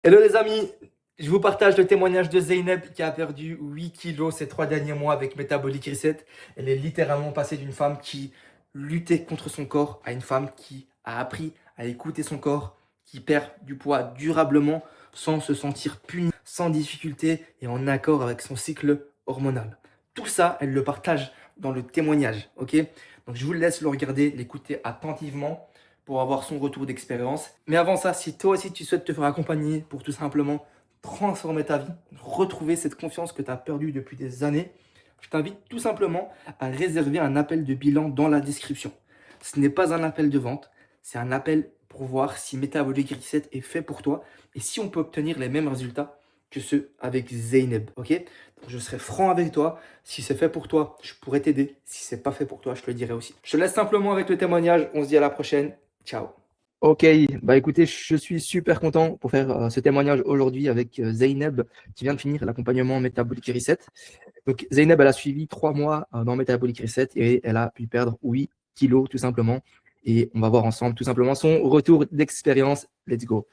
Hello les amis, je vous partage le témoignage de Zeynep qui a perdu 8 kilos ces 3 derniers mois avec Metabolic Reset. Elle est littéralement passée d'une femme qui luttait contre son corps à une femme qui a appris à écouter son corps, qui perd du poids durablement sans se sentir punie, sans difficulté et en accord avec son cycle hormonal. Tout ça, elle le partage dans le témoignage, ok? Donc je vous laisse le regarder, l'écouter attentivement pour avoir son retour d'expérience. Mais avant ça, si toi aussi tu souhaites te faire accompagner pour tout simplement transformer ta vie, retrouver cette confiance que tu as perdue depuis des années, je t'invite tout simplement à réserver un appel de bilan dans la description. Ce n'est pas un appel de vente, c'est un appel pour voir si Metabolic Reset est fait pour toi et si on peut obtenir les mêmes résultats que ceux avec Zeynep, ok? Donc je serai franc avec toi. Si c'est fait pour toi, je pourrais t'aider. Si c'est pas fait pour toi, je te le dirai aussi. Je te laisse simplement avec le témoignage. On se dit à la prochaine. Ciao. Ok, bah écoutez, je suis super content pour faire ce témoignage aujourd'hui avec Zeynep qui vient de finir l'accompagnement Metabolic Reset. Donc Zeynep, elle a suivi 3 mois dans Metabolic Reset et elle a pu perdre 8 kilos tout simplement. Et on va voir ensemble tout simplement son retour d'expérience. Let's go.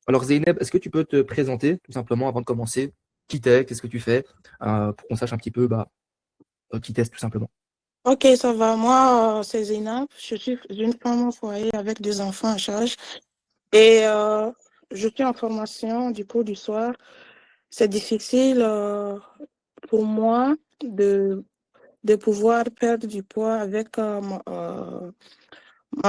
Alors Zeynep, est-ce que tu peux te présenter tout simplement avant de commencer? Qui t'es, qu'est-ce que tu fais, pour qu'on sache un petit peu qui t'es tout simplement. Ok, ça va. Moi, c'est Zénab. Je suis une femme au foyer avec 2 enfants à charge. Et je suis en formation du cours du soir. C'est difficile pour moi de, de pouvoir perdre du poids avec ma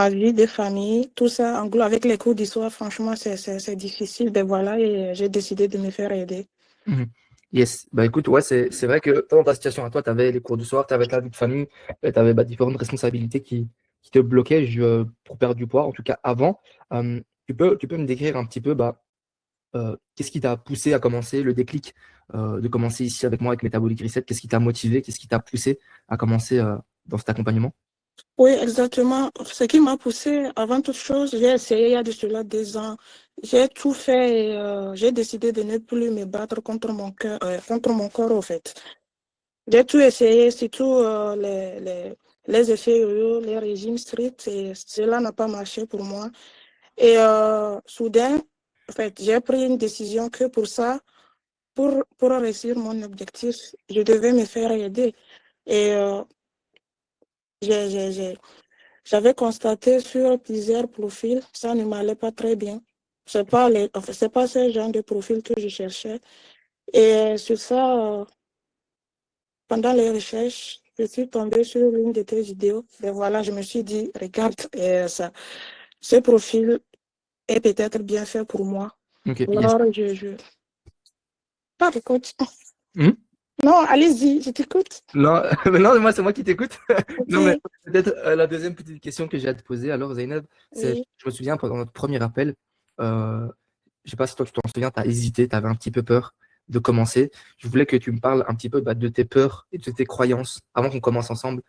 vie de famille. Tout ça, avec les cours du soir, franchement, c'est difficile. Ben voilà, et j'ai décidé de me faire aider. Mhm. Yes, bah écoute, ouais, c'est vrai que dans ta situation à toi, tu avais les cours du soir, tu avais ta vie de famille, tu avais différentes responsabilités qui te bloquaient pour perdre du poids, en tout cas avant. Tu peux me décrire un petit peu qu'est-ce qui t'a poussé à commencer, le déclic de commencer ici avec moi avec Metabolic Reset, qu'est-ce qui t'a motivé, qu'est-ce qui t'a poussé à commencer dans cet accompagnement? Oui, exactement. Ce qui m'a poussé, avant toute chose, j'ai essayé il y a de cela 2 ans. J'ai tout fait et j'ai décidé de ne plus me battre contre mon cœur, contre mon corps, au fait. J'ai tout essayé, surtout les effets yo-yo, les régimes stricts, et cela n'a pas marché pour moi. Et soudain, en fait, j'ai pris une décision que pour ça, pour réussir mon objectif, je devais me faire aider. Et j'ai j'ai- j'ai- j'avais constaté sur plusieurs profils, ça ne m'allait pas très bien. Enfin, c'est pas ce genre de profil que je cherchais. Et sur ça, pendant les recherches, je suis tombée sur une de tes vidéos. Et voilà, je me suis dit, regarde, ce profil est peut-être bien fait pour moi. Ok, yes. Alors, Pas écoute. Hmm. Non, allez-y, je t'écoute. Non, mais non, moi, c'est moi qui t'écoute. Non, mais Ok, peut-être la deuxième petite question que j'ai à te poser, alors, Zeynep, c'est, oui. je me souviens pendant notre premier appel, euh, je sais pas si toi tu t'en souviens, tu as hésité, tu avais un petit peu peur de commencer. Je voulais que tu me parles un petit peu de tes peurs et de tes croyances avant qu'on commence ensemble,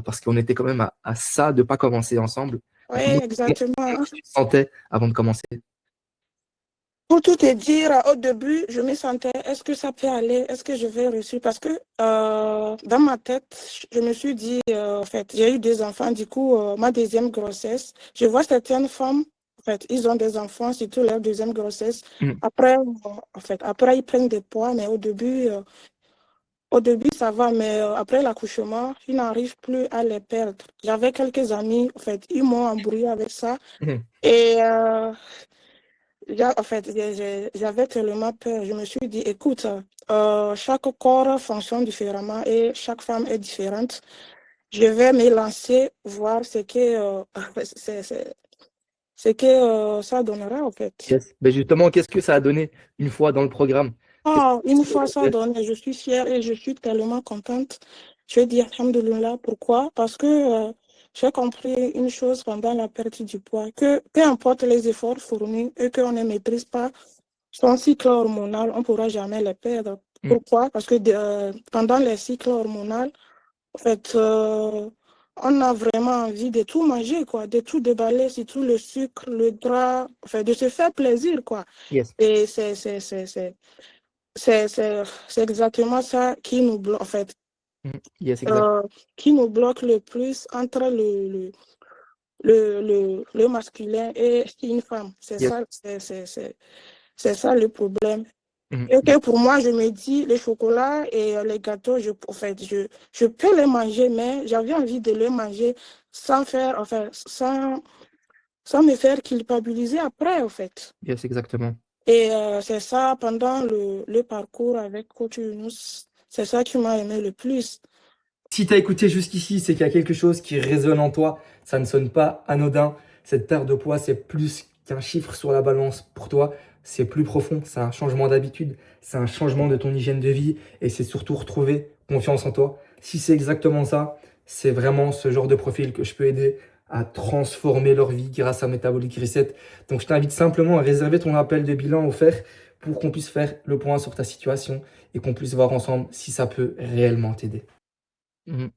parce qu'on était quand même à ça de pas commencer ensemble. Oui, Comment exactement. tu te sentais avant de commencer? Pour tout te dire, au début, je me sentais, est-ce que ça peut aller? Est-ce que je vais réussir? Parce que dans ma tête, je me suis dit, en fait, j'ai eu 2 enfants, du coup, ma deuxième grossesse, je vois certaines femmes, en fait, ils ont des enfants, surtout leur deuxième grossesse. Mhm. Après, après, ils prennent des poids, mais au début, ça va, mais après l'accouchement, ils n'arrivent plus à les perdre. J'avais quelques amis, en fait, ils m'ont embrouillé avec ça. Mhm. Et en fait, j'avais tellement peur. Je me suis dit, écoute, chaque corps fonctionne différemment et chaque femme est différente. Je vais me lancer, voir c'est- c'est- ce que ça donnera, en fait. Yes. Ben justement, qu'est-ce que ça a donné une fois dans le programme? Ah, une Qu'est-ce fois que ça donne, je suis fière et je suis tellement contente. Je dis alhamdoulilah. Pourquoi? Parce que j'ai compris une chose pendant la perte du poids, que peu importe les efforts fournis et qu'on ne maîtrise pas son cycle hormonal, on ne pourra jamais les perdre. Mhm. Pourquoi? Parce que pendant les cycles hormonaux, en fait, on a vraiment envie de tout manger, quoi, de tout déballer, surtout le sucre, le gras, enfin, de se faire plaisir, quoi. Yes. Et c'est exactement ça qui nous bloque, en fait, Mhm. Yes, exact. euh, qui nous bloque le plus entre le masculin et une femme. C'est Yes. ça, C'est ça le problème. Mhm. Et que pour moi, je me dis, les chocolats et les gâteaux, en fait, je peux les manger, mais j'avais envie de les manger sans faire, enfin, sans me faire culpabiliser après, en fait. Yes, exactement. Et c'est ça, pendant le parcours avec Coach Yunus, c'est ça qui m'a aimé le plus. Si tu as écouté jusqu'ici, c'est qu'il y a quelque chose qui résonne en toi. Ça ne sonne pas anodin. Cette perte de poids, c'est plus qu'un chiffre sur la balance pour toi. C'est plus profond. C'est un changement d'habitude. C'est un changement de ton hygiène de vie. Et c'est surtout retrouver confiance en toi. Si c'est exactement ça, c'est vraiment ce genre de profil que je peux aider à transformer leur vie grâce à Metabolic Reset. Donc, je t'invite simplement à réserver ton appel de bilan offert pour qu'on puisse faire le point sur ta situation et qu'on puisse voir ensemble si ça peut réellement t'aider.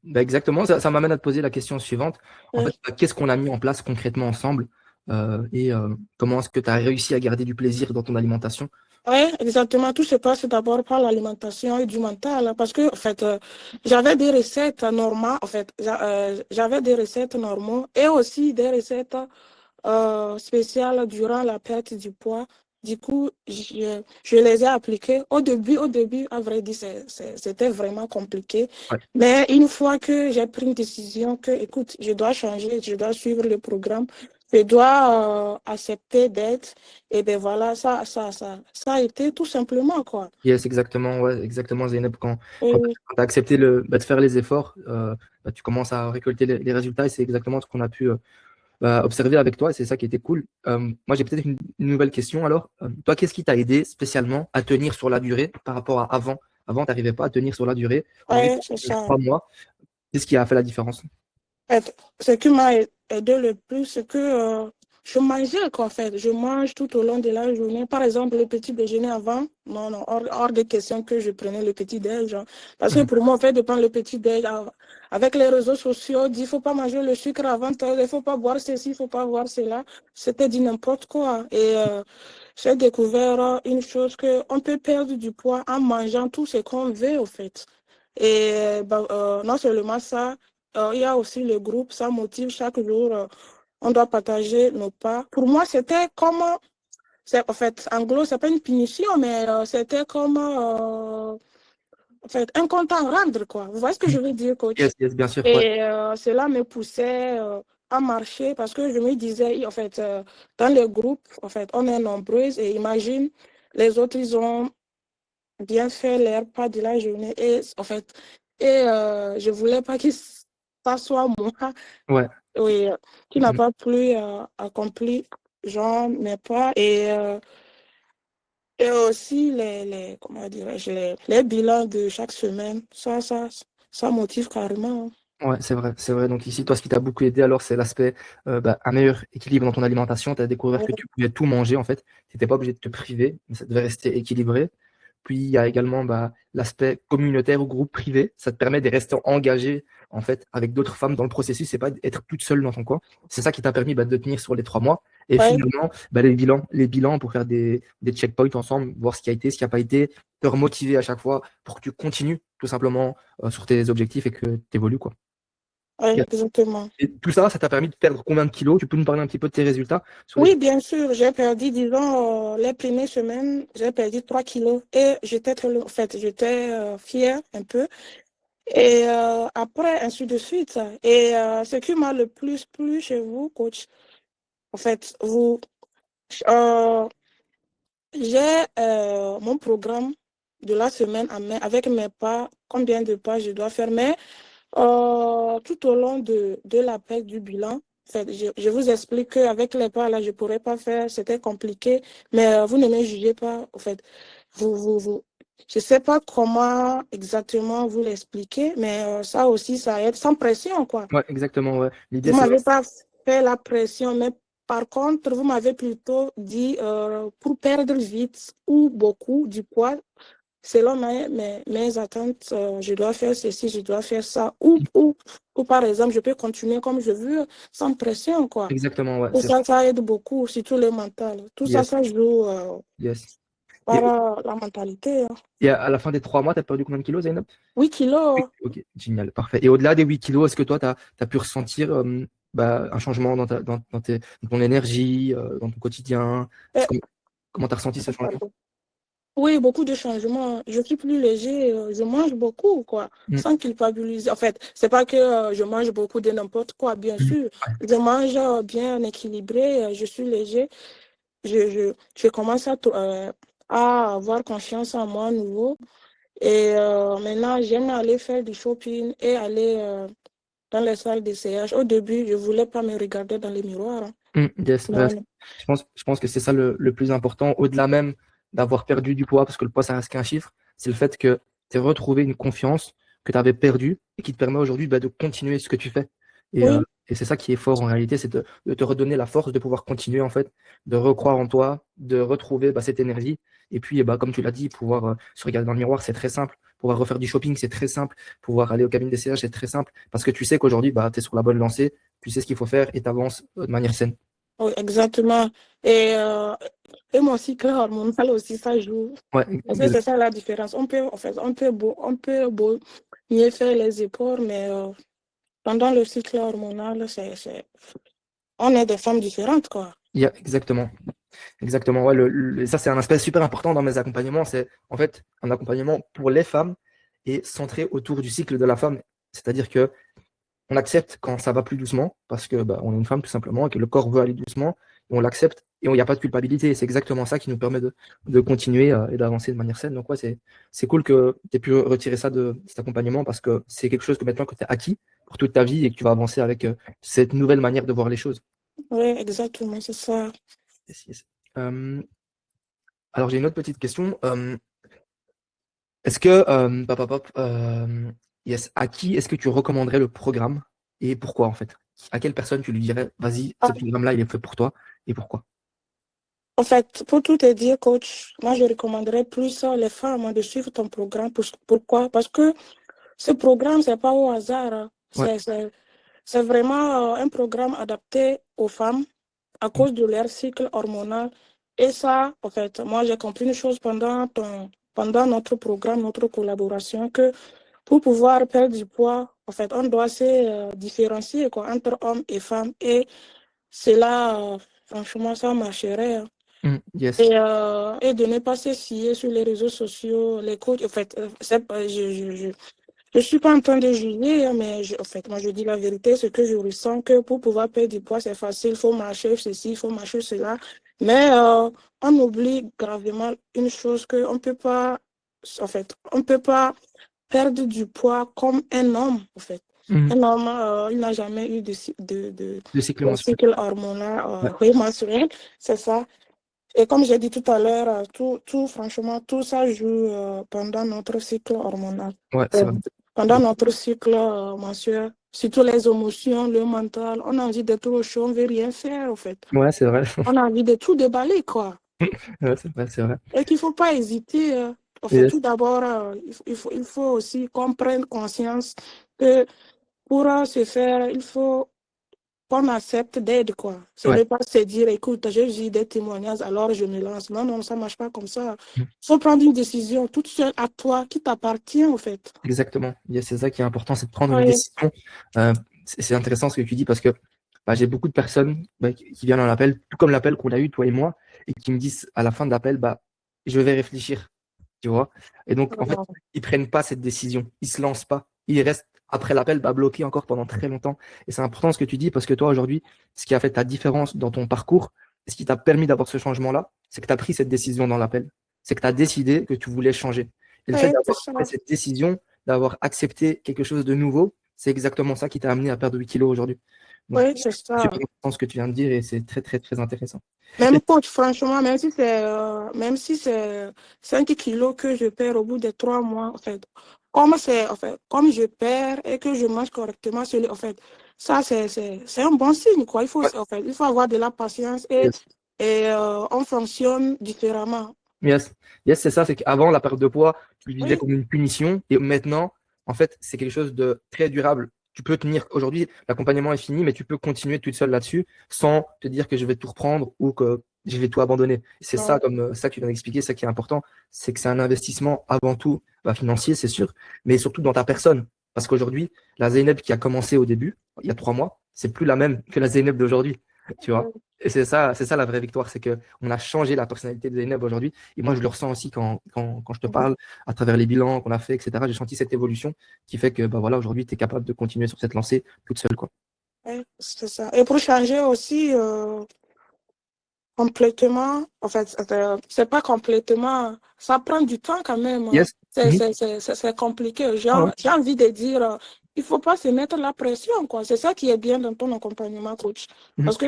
Bah, exactement, ça m'amène à te poser la question suivante. En fait, Oui, bah, qu'est-ce qu'on a mis en place concrètement ensemble et comment est-ce que tu as réussi à garder du plaisir dans ton alimentation? ouais, exactement. Tout se passe d'abord par l'alimentation et du mental, hein, parce que, en fait, j'avais des recettes normales, en fait, j'avais des recettes normaux et aussi des recettes spéciales durant la perte du poids. Du coup, je les ai appliquées. Au début, à vrai dire, c'était vraiment compliqué. Ouais. Mais une fois que j'ai pris une décision que, écoute, je dois changer, je dois suivre le programme, je dois accepter d'être, et bien voilà, ça a été tout simplement, quoi. Yes, exactement, ouais, exactement, Zeynep. Quand Et, tu as accepté de faire les efforts, bah, tu commences à récolter les résultats et c'est exactement ce qu'on a pu bah, observer avec toi et c'est ça qui était cool. Moi, j'ai peut-être une nouvelle question alors. Toi, qu'est-ce qui t'a aidé spécialement à tenir sur la durée par rapport à avant? Avant, tu n'arrivais pas à tenir sur la durée. Aujourd'hui, ouais, c'est tu as ça. 3 mois. Qu'est-ce qui a fait la différence? Ce qui m'a aidé le plus, c'est que je mangeais, quoi, en fait. Je mange tout au long de la journée. Par exemple, le petit déjeuner avant, non, non, hors de question que je prenais le petit déj, hein. Parce que Mhm. pour moi, en fait, de prendre le petit déj, avec les réseaux sociaux, il ne faut pas manger le sucre avant, il ne faut pas boire ceci, il ne faut pas boire cela. C'était du n'importe quoi. Et j'ai découvert une chose, qu'on peut perdre du poids en mangeant tout ce qu'on veut, en fait. Et bah, non seulement ça, il y a aussi le groupe, ça motive chaque jour. On doit partager nos pas. Pour moi, c'était comme, en fait, en gros, c'est pas une punition, mais c'était comme, en fait, un compte à rendre, quoi. Vous voyez ce que je veux dire, coach? Yes, yes, bien sûr, ouais. Et cela me poussait à marcher parce que je me disais, en fait, dans le groupe, en fait, on est nombreuses et imagine, les autres, ils ont bien fait leur pas de la journée. Et en fait, je ne voulais pas que ça soit moi, Ouais. oui, qui n'a Mhm. pas plus accompli genre mes pas. Et aussi comment dirais-je, les bilans de chaque semaine, ça motive carrément. Ouais, c'est vrai, c'est vrai. Donc ici, toi, ce qui t'a beaucoup aidé, alors, c'est l'aspect bah, un meilleur équilibre dans ton alimentation. Tu as découvert que Oui, tu pouvais tout manger, en fait. Tu n'étais pas obligé de te priver, mais ça devait rester équilibré. Puis, il y a également bah, l'aspect communautaire ou groupe privé. Ça te permet de rester engagé, en fait, avec d'autres femmes dans le processus. C'est pas être toute seule dans ton coin. C'est ça qui t'a permis bah, de tenir sur les 3 mois. Et ouais, finalement, bah, les bilans pour faire des checkpoints ensemble, voir ce qui a été, ce qui n'a pas été, te remotiver à chaque fois pour que tu continues tout simplement sur tes objectifs et que tu évolues, quoi. ouais, exactement. Et tout ça, ça t'a permis de perdre combien de kilos? Tu peux nous parler un petit peu de tes résultats sur les... Oui, bien sûr, j'ai perdu, disons, les premières semaines, j'ai perdu 3 kilos et j'étais en fait, j'étais fière un peu. Et après, ainsi de suite. Et ce qui m'a le plus plu chez vous, coach, en fait, euh, j'ai mon programme de la semaine en main avec mes pas, combien de pas je dois faire. Mais tout au long de l'appel du bilan, en fait, je vous explique qu'avec les pas, là, je ne pourrais pas faire, c'était compliqué, mais vous ne me jugez pas, en fait. Je ne sais pas comment exactement vous l'expliquer, mais ça aussi, ça aide sans pression, quoi. Ouais, exactement, ouais. L'idée, Vous ne c'est... m'avez pas fait la pression, mais par contre, vous m'avez plutôt dit pour perdre vite ou beaucoup du poids, selon mes attentes, je dois faire ceci, je dois faire ça. Ou par exemple, je peux continuer comme je veux, sans pression, quoi. Exactement, ouais. Tout ça, ça aide beaucoup, surtout le mental. Tout ça, Yes, ça joue yes. par Et, la mentalité, hein. et à la fin des 3 mois, tu as perdu combien de kilos, Zainab? 8 kilos. Ok, génial, parfait. Et au-delà des 8 kilos, est-ce que toi, tu as pu ressentir bah, un changement dans ton énergie, dans ton quotidien? Euh, Comment tu as ressenti ce changement? Oui, beaucoup de changements. Je suis plus léger, je mange beaucoup, quoi, Mm, sans culpabiliser. En fait, c'est pas que je mange beaucoup de n'importe quoi, bien mm. sûr. Je mange bien équilibré, je suis léger. Je commence à avoir confiance en moi à nouveau. Et maintenant, j'aime aller faire du shopping et aller dans les salles d'essayage. Au début, je voulais pas me regarder dans les miroirs, hein. Yes, Non, je pense que c'est ça le plus important, au-delà même d'avoir perdu du poids, parce que le poids, ça reste qu'un chiffre, c'est le fait que tu as retrouvé une confiance que tu avais perdue et qui te permet aujourd'hui de continuer ce que tu fais. Et, oui, et c'est ça qui est fort en réalité, c'est de te redonner la force de pouvoir continuer en fait, de recroire en toi, de retrouver cette énergie. Et puis, comme tu l'as dit, pouvoir se regarder dans le miroir, c'est très simple. Pouvoir refaire du shopping, c'est très simple. Pouvoir aller au cabine d'essayage, c'est très simple. Parce que tu sais qu'aujourd'hui, tu es sur la bonne lancée, tu sais ce qu'il faut faire et tu avances de manière saine. oui, exactement. Et, euh, et mon cycle hormonal aussi, ça joue. Ouais, Parce que c'est ça la différence. On peut mieux faire les efforts, mais pendant le cycle hormonal, on est des femmes différentes, quoi. exactement. Exactement. Ouais, ça, c'est un aspect super important dans mes accompagnements. C'est en fait un accompagnement pour les femmes et centré autour du cycle de la femme. C'est-à-dire que on accepte quand ça va plus doucement, parce que on est une femme tout simplement, et que le corps veut aller doucement, et on l'accepte, et il n'y a pas de culpabilité. C'est exactement ça qui nous permet de continuer et d'avancer de manière saine. Donc ouais, c'est cool que tu aies pu retirer ça de cet accompagnement, parce que c'est quelque chose que maintenant que tu as acquis pour toute ta vie et que tu vas avancer avec cette nouvelle manière de voir les choses. Oui, exactement, c'est ça. Yes, yes. Alors j'ai une autre petite question. Est-ce que, yes, à qui est-ce que tu recommanderais le programme et pourquoi en fait? À quelle personne tu lui dirais, vas-y, ce programme-là, il est fait pour toi et pourquoi? En fait, pour tout te dire, coach, moi, je recommanderais plus les femmes de suivre ton programme. Pourquoi? Parce que ce programme, c'est pas au hasard, hein. Ouais. C'est vraiment un programme adapté aux femmes à Mm. cause de leur cycle hormonal. Et ça, en fait, moi, j'ai compris une chose pendant notre programme, notre collaboration, que pour pouvoir perdre du poids, en fait, on doit se différencier quoi, entre hommes et femmes. Et cela, franchement, ça marcherait, hein. Yes. Et de ne pas se fier sur les réseaux sociaux, les coachs. En fait, je suis pas en train de juger, hein, mais en fait, moi, je dis la vérité, ce que je ressens, que pour pouvoir perdre du poids, c'est facile, il faut marcher ceci, il faut marcher cela. Mais on oublie gravement une chose, qu'on peut pas, en fait, on peut pas perdre du poids comme un homme, en fait. Un homme, il n'a jamais eu Le cycle de menstruel. cycle hormonal, Ouais, oui, menstruel, c'est ça. Et comme j'ai dit tout à l'heure, franchement, tout ça joue pendant notre cycle hormonal. ouais, c'est Euh, vrai. Pendant notre cycle mensuel, surtout les émotions, le mental, on a envie d'être au chaud, on ne veut rien faire, en fait. Ouais, c'est vrai. On a envie de tout déballer, quoi. Ouais, c'est vrai, c'est vrai. Et qu'il ne faut pas hésiter. En fait, Yes. tout d'abord, il faut aussi qu'on prenne conscience que pour se faire, il faut qu'on accepte d'aide, quoi. Ce Ouais. n'est pas se dire, écoute, j'ai vu des témoignages, alors je me lance. Non, non, ça ne marche pas comme ça. Mm. Il faut prendre une décision toute seule à toi, qui t'appartient, en fait. Exactement. Yes, c'est ça qui est important, c'est de prendre une Oui, décision. C'est intéressant ce que tu dis parce que j'ai beaucoup de personnes qui viennent en appel, tout comme l'appel qu'on a eu, toi et moi, et qui me disent à la fin de l'appel, je vais réfléchir. Tu vois? Et donc, en fait, ils prennent pas cette décision. Ils se lancent pas. Ils restent, après l'appel, bloqués encore pendant très longtemps. Et c'est important ce que tu dis parce que toi, aujourd'hui, ce qui a fait ta différence dans ton parcours, ce qui t'a permis d'avoir ce changement-là, c'est que tu as pris cette décision dans l'appel. C'est que tu as décidé que tu voulais changer. Et le fait oui, c'est d'avoir ça. fait cette décision, d'avoir accepté quelque chose de nouveau, c'est exactement ça qui t'a amené à perdre 8 kilos aujourd'hui. Donc, Oui, c'est c'est ça. super important ce que tu viens de dire et c'est très, très, très intéressant. Même coach, franchement, même si c'est 5 kilos que je perds au bout de 3 mois, en fait, comme je perds et que je mange correctement, en fait, ça, c'est un bon signe, quoi. Ouais. En fait, il faut avoir de la patience Yes. et on fonctionne différemment. Yes, yes, c'est ça. C'est qu'avant, la perte de poids, tu le vivais Oui, comme une punition. Et maintenant, en fait, c'est quelque chose de très durable. Tu peux tenir. Aujourd'hui, l'accompagnement est fini, mais tu peux continuer toute seule là-dessus sans te dire que je vais tout reprendre ou que je vais tout abandonner. C'est ça, non, comme ça que tu viens d'expliquer, ça qui est important. C'est que c'est un investissement avant tout financier, c'est sûr, mais surtout dans ta personne. Parce qu'aujourd'hui, la Zeynep qui a commencé au début, il y a 3 mois, c'est plus la même que la Zeynep d'aujourd'hui. Tu vois? Et c'est ça la vraie victoire, c'est qu'on a changé la personnalité de Zeynep aujourd'hui. Et moi, je le ressens aussi quand je te parle, à travers les bilans qu'on a fait, etc. J'ai senti cette évolution qui fait que bah, voilà, aujourd'hui, tu es capable de continuer sur cette lancée toute seule, quoi. Ouais, c'est ça. Et pour changer aussi complètement, en fait, c'est pas complètement, ça prend du temps quand même, hein. Yes. Mhm. C'est compliqué. J'ai Ouais, ouais. j'ai envie de dire, il faut pas se mettre la pression, quoi. C'est ça qui est bien dans ton accompagnement coach. Mhm. Parce que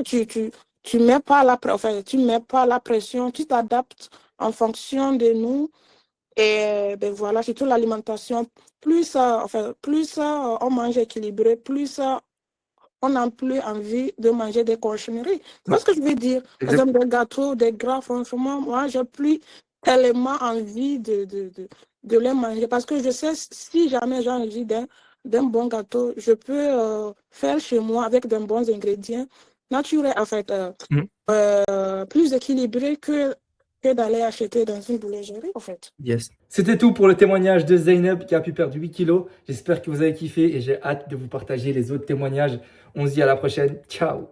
tu mets pas la, enfin, tu mets pas la pression, tu t'adaptes en fonction de nous. Et ben voilà, surtout l'alimentation. Plus, enfin, plus on mange équilibré, plus on n'a plus envie de manger des cochonneries. C'est Ouais, pas ce que je veux dire. Par exact. exemple, des gâteaux, des gras, franchement, moi, j'ai plus tellement envie de les manger parce que je sais, si jamais j'ai envie d'un bon gâteau, je peux faire chez moi avec de bons ingrédients naturels, en fait, Mhm. plus équilibrés que d'aller acheter dans une boulangerie, en fait. Yes. C'était tout pour le témoignage de Zeynep qui a pu perdre 8 kilos. J'espère que vous avez kiffé et j'ai hâte de vous partager les autres témoignages. On se dit à la prochaine. Ciao.